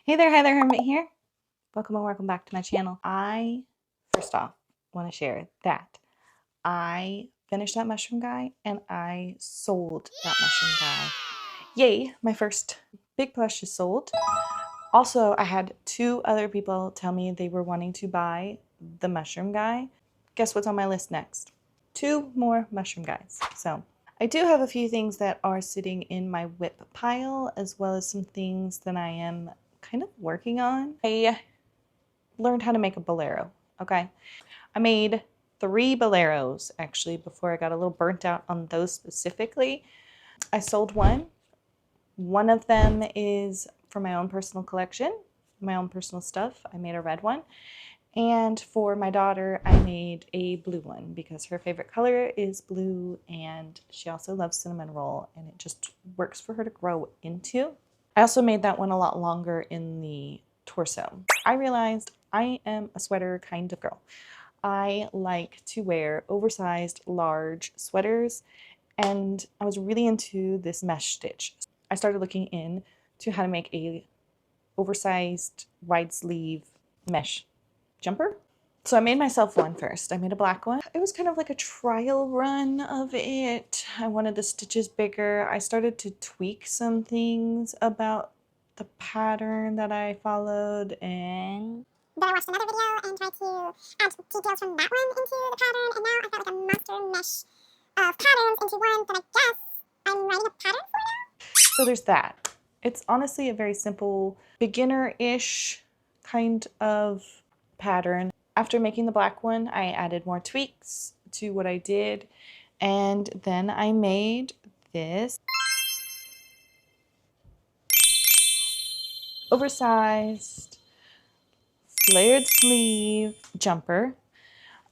Hey there, Hermit here. Welcome and welcome back to my channel. I, first off, want to share that I finished that mushroom guy and I sold that mushroom guy. Yay, my first big plush is sold. Also, I had 2 other people tell me they were wanting to buy the mushroom guy. Guess what's on my list next? 2 more mushroom guys. So I do have a few things that are sitting in my whip pile, as well as some things that I am kind of working on. I learned how to make a bolero, okay? I made 3 boleros actually before I got a little burnt out on those specifically. I sold one. One of them is for my own personal collection, my own personal stuff. I made a red one. And for my daughter, I made a blue one because her favorite color is blue and she also loves cinnamon roll and it just works for her to grow into. I also made that one a lot longer in the torso. I realized I am a sweater kind of girl. I like to wear oversized, large sweaters, and I was really into this mesh stitch. I started looking into how to make a oversized, wide sleeve mesh jumper. So I made myself one first. I made a black one. It was kind of like a trial run of it. I wanted the stitches bigger. I started to tweak some things about the pattern that I followed, and then I watched another video and tried to add details from that one into the pattern, and now I've got like a monster mesh of patterns into one that I guess I'm writing a pattern for now. So there's that. It's honestly a very simple, beginner-ish kind of pattern. After making the black one, I added more tweaks to what I did, and then I made this oversized flared sleeve jumper.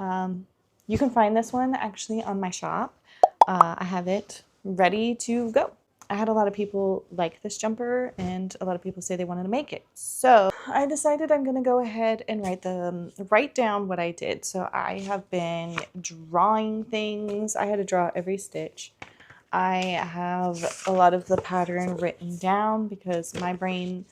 You can find this one actually on my shop. I have it ready to go. I had a lot of people like this jumper and a lot of people say they wanted to make it. So I decided I'm gonna go ahead and write down what I did. So I have been drawing things. I had to draw every stitch. I have a lot of the pattern written down because my brain,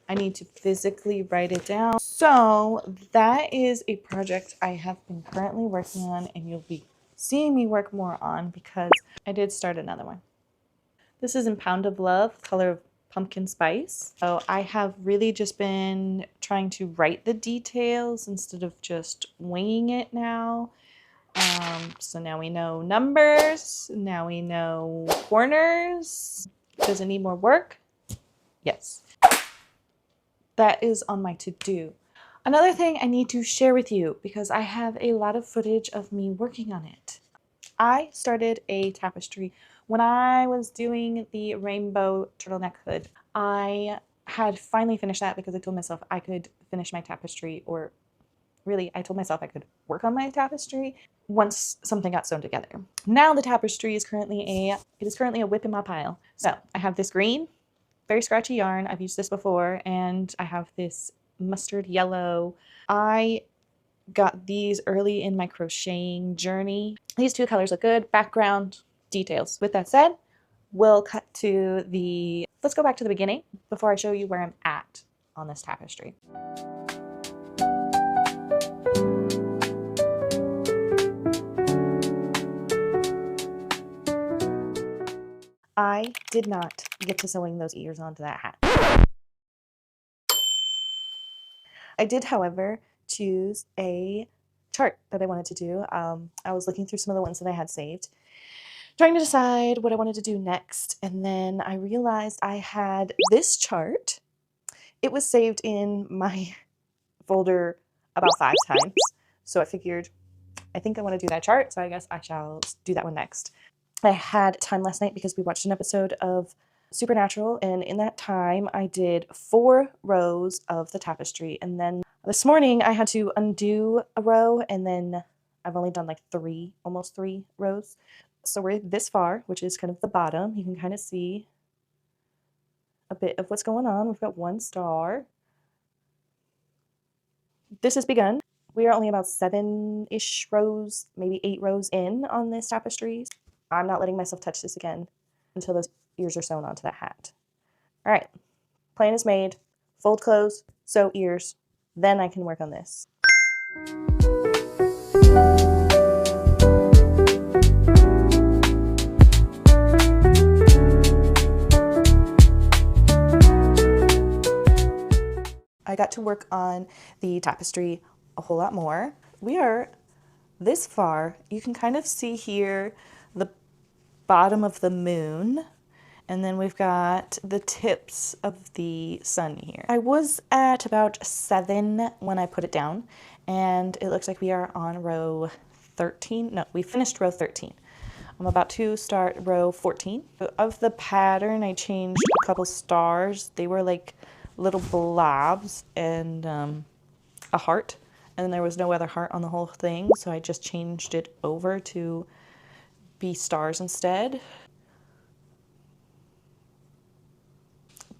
I need to physically write it down. So that is a project I have been currently working on and you'll be seeing me work more on because I did start another one. This is in Pound of Love, color of pumpkin spice. So I have really just been trying to write the details instead of just winging it now. So now we know numbers, now we know corners. Does it need more work? Yes. That is on my to-do. Another thing I need to share with you because I have a lot of footage of me working on it. I started a tapestry when I was doing the rainbow turtleneck hood. I had finally finished that because I told myself I could finish my tapestry, or really I told myself I could work on my tapestry once something got sewn together. Now the tapestry is currently a whip in my pile. So I have this green, very scratchy yarn. I've used this before, and I have this mustard yellow. I got these early in my crocheting journey. These 2 colors look good. Background, details. With that said, we'll cut to let's go back to the beginning before I show you where I'm at on this tapestry. I did not get to sewing those ears onto that hat. I did, however, choose a chart that I wanted to do. I was looking through some of the ones that I had saved, trying to decide what I wanted to do next, and then I realized I had this chart. It was saved in my folder about 5 times, so I figured I think I want to do that chart, so I guess I shall do that one next. I had time last night because we watched an episode of Supernatural, and in that time I did 4 rows of the tapestry, and then this morning I had to undo a row, and then I've only done like almost 3 rows. So we're this far, which is kind of the bottom. You can kind of see a bit of what's going on. We've got 1 star. This has begun. We are only about 7-ish rows, maybe 8 rows in on this tapestry. I'm not letting myself touch this again until those ears are sewn onto that hat. All right, plan is made. fold clothes, sew ears, then I can work on this. I got to work on the tapestry a whole lot more. We are this far. You can kind of see here the bottom of the moon, and then we've got the tips of the sun here. I was at about 7 when I put it down, and it looks like we are on row 13. No, we finished row 13. I'm about to start row 14. Of the pattern, I changed a couple stars. They were like little blobs and a heart, and there was no other heart on the whole thing, so I just changed it over to be stars instead.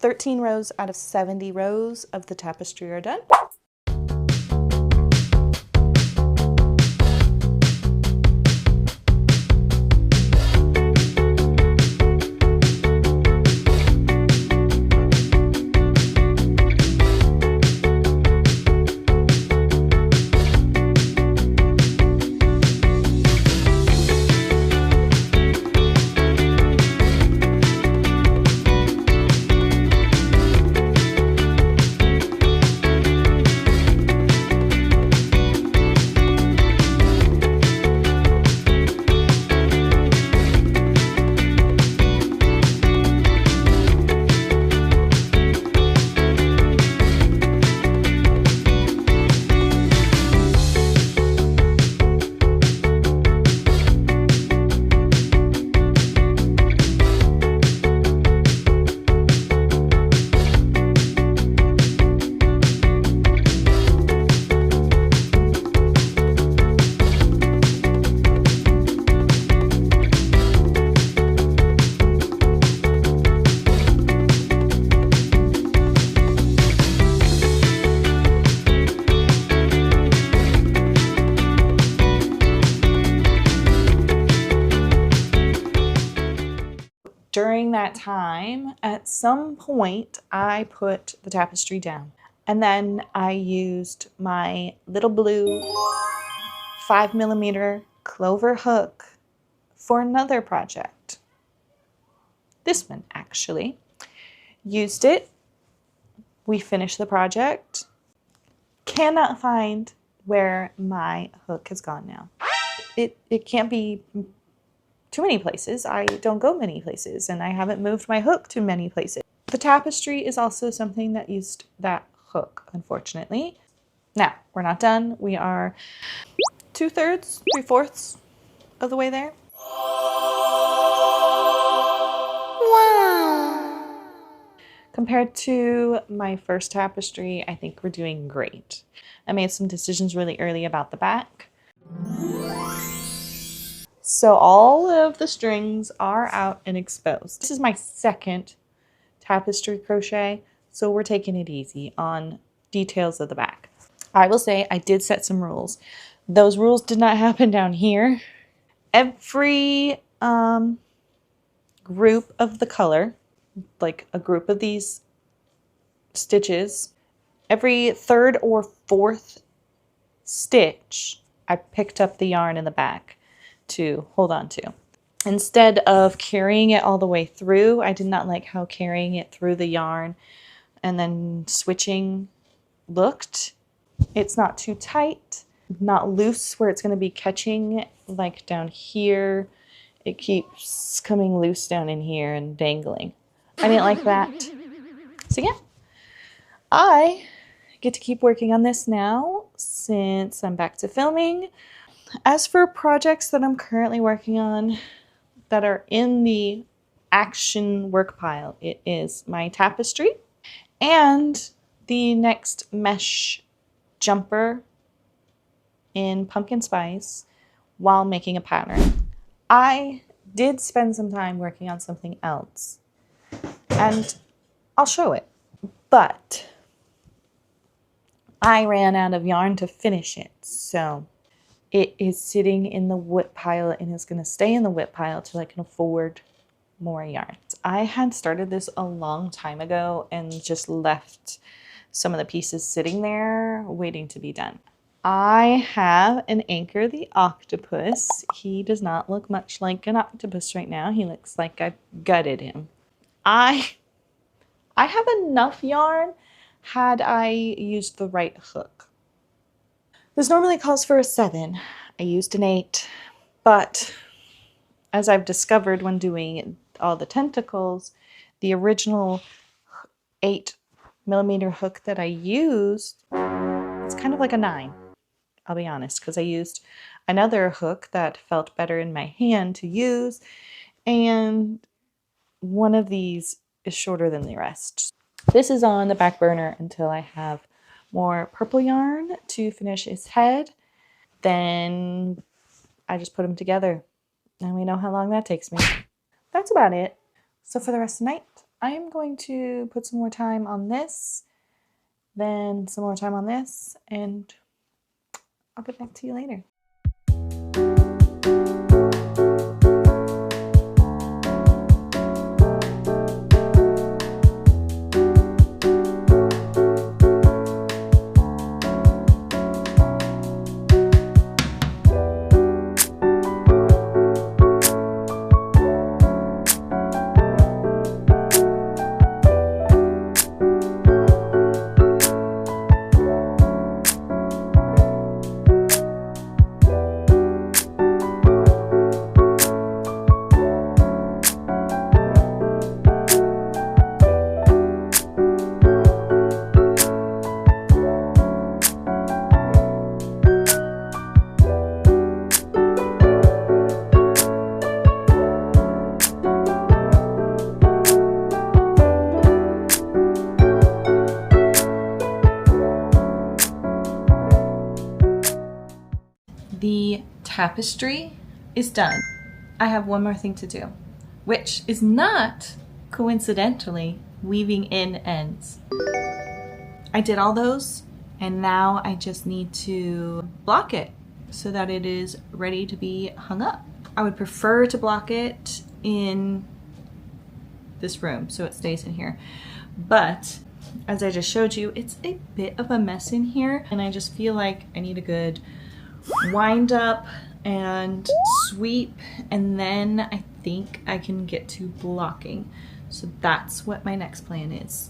13 rows out of 70 rows of the tapestry are done. During that time, at some point, I put the tapestry down, and then I used my little blue 5mm clover hook for another project. This one, actually. Used it. We finished the project. Cannot find where my hook has gone now. It can't be too many places. I don't go many places, and I haven't moved my hook to many places. The tapestry is also something that used that hook, unfortunately. Now, we're not done. We are 2/3, 3/4 of the way there. Wow! Compared to my first tapestry, I think we're doing great. I made some decisions really early about the back. So all of the strings are out and exposed. This is my second tapestry crochet, so we're taking it easy on details of the back. I will say I did set some rules. Those rules did not happen down here. Every group of the color, like a group of these stitches, every 3rd or 4th stitch, I picked up the yarn in the back to hold on to. Instead of carrying it all the way through, I did not like how carrying it through the yarn and then switching looked. It's not too tight, not loose where it's going to be catching like down here. It keeps coming loose down in here and dangling. I didn't like that. So yeah, I get to keep working on this now since I'm back to filming. As for projects that I'm currently working on that are in the action work pile, it is my tapestry and the next mesh jumper in pumpkin spice while making a pattern. I did spend some time working on something else, and I'll show it, but I ran out of yarn to finish it, so it is sitting in the WIP pile and is going to stay in the WIP pile till I can afford more yarn. I had started this a long time ago and just left some of the pieces sitting there waiting to be done. I have an Anchor the octopus. He does not look much like an octopus right now. He looks like I've gutted him. I have enough yarn had I used the right hook. This normally calls for a 7. I used an 8, but as I've discovered when doing all the tentacles, the original 8mm hook that I used, it's kind of like a 9. I'll be honest, because I used another hook that felt better in my hand to use, and one of these is shorter than the rest. This is on the back burner until I have more purple yarn to finish his head. Then I just put them together, and we know how long that takes me. That's about it. So for the rest of the night, I am going to put some more time on this, then some more time on this, and I'll get back to you later. The tapestry is done. I have one more thing to do, which is not coincidentally weaving in ends. I did all those, and now I just need to block it so that it is ready to be hung up. I would prefer to block it in this room so it stays in here, but as I just showed you, it's a bit of a mess in here, and I just feel like I need a good wind up and sweep, and then I think I can get to blocking. So that's what my next plan is.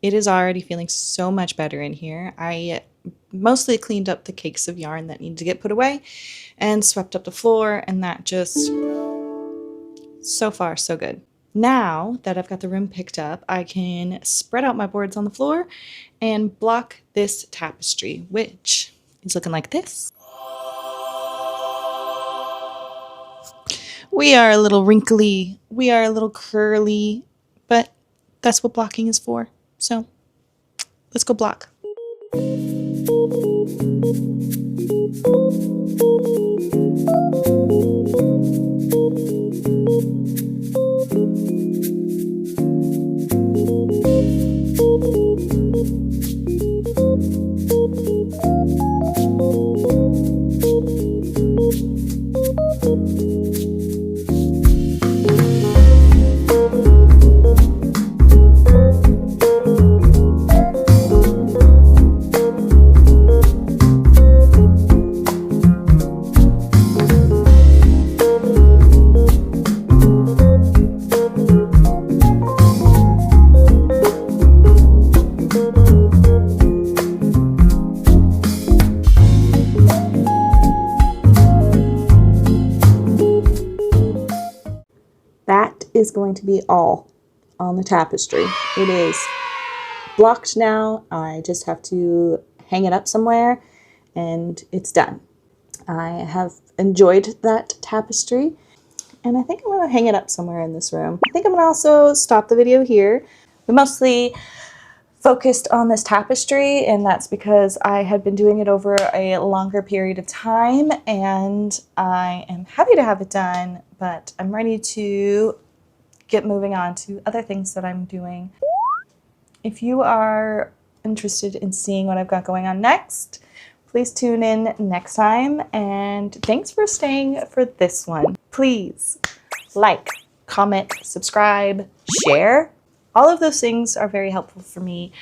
it is already feeling so much better in here. I mostly cleaned up the cakes of yarn that needed to get put away and swept up the floor, and that just, so far so good. Now that I've got the room picked up, I can spread out my boards on the floor and block this tapestry, which is looking like this. We are a little wrinkly, we are a little curly, but that's what blocking is for. So let's go block. That is going to be all on the tapestry. It is blocked now. I just have to hang it up somewhere and it's done. I have enjoyed that tapestry and I think I'm going to hang it up somewhere in this room. I think I'm going to also stop the video here. We mostly focused on this tapestry, and that's because I had been doing it over a longer period of time and I am happy to have it done, but I'm ready to get moving on to other things that I'm doing. If you are interested in seeing what I've got going on next, please tune in next time, and thanks for staying for this one. Please like, comment, subscribe, share. All of those things are very helpful for me,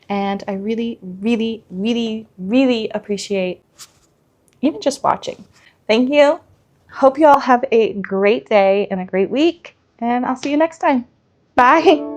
and I really, really, really, really appreciate even just watching. Thank you. Hope you all have a great day and a great week, and I'll see you next time. Bye.